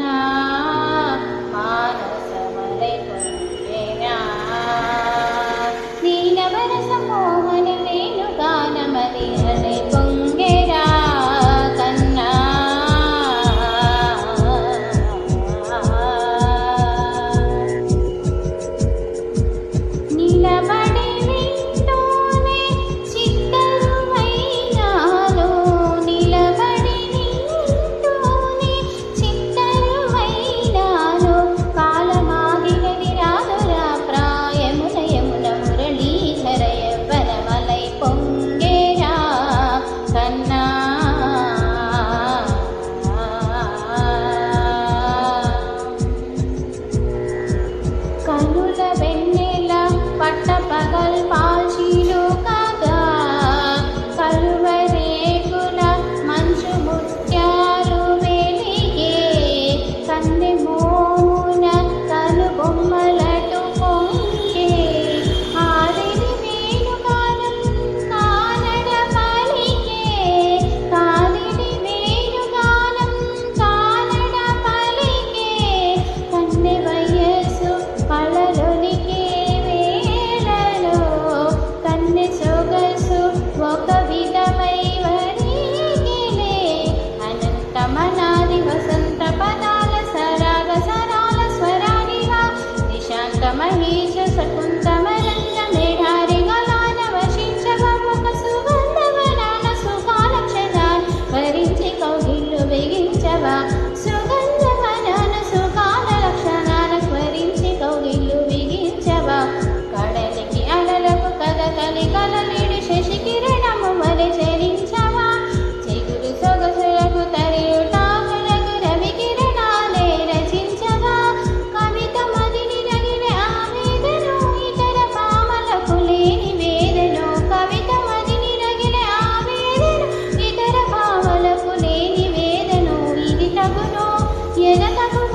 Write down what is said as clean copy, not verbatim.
కన్నా మానసమలై పొంగెనా నీలవరస మోహన వేణుగానమది అలై పొంగెరా కన్నా నిలబడి వింటూనే చిత్తరువైనాను నిలబడి వింటూనే చిత్తరువైనాను కాలమాగినది రాదురా ప్రాయమున యమున మురళీధర యవ్వనమలై పొంగేరా కన్నా కనుల వెన్నెల పట్టపగల్ పాల్చీలు కాగా కలువరేకుల మంచు ముత్యాలు వెలిగే కన్నె మోమున కను బొమ్మలటు పొంగే ఆరిని వేణుగానం కానడ పలికే కాలిని వేణుగానం కానడ పలికే కన్నె వయస్సు కళలొలికే వేళలో కన్నె సొగసు ఒక విధమై వరిగిలే అనంతమనాది వసంత పదాల సరాగ సరాల స్వరానిగా నిశాంత మహేష శకుంతమరంగ మేఢారి గలాన వశించగా ఒక సుగంధవనాన సుఖాల క్షణాన్ వరించి కౌగిళ్ళు బిగించవా సుగంధవనాన సుఖాల లక్షణాల స్మరించి కౌగిళ్ళు బిగించవా కడలికి అలలకు కదకలి కలలిడు శశి కిరణము వలె చరించవా చిగురు సొగసులకు తరియుటాకులకు రవి కిరణాలే రచించగా కవిత మదిని రగిలే ఆవేదను ఇతర భామలకు లేని వేదను కవిత మదిని రగిలే ఆవేదను ఇతర భామలకు లేని వేదను ఇది తగును ఎన తగును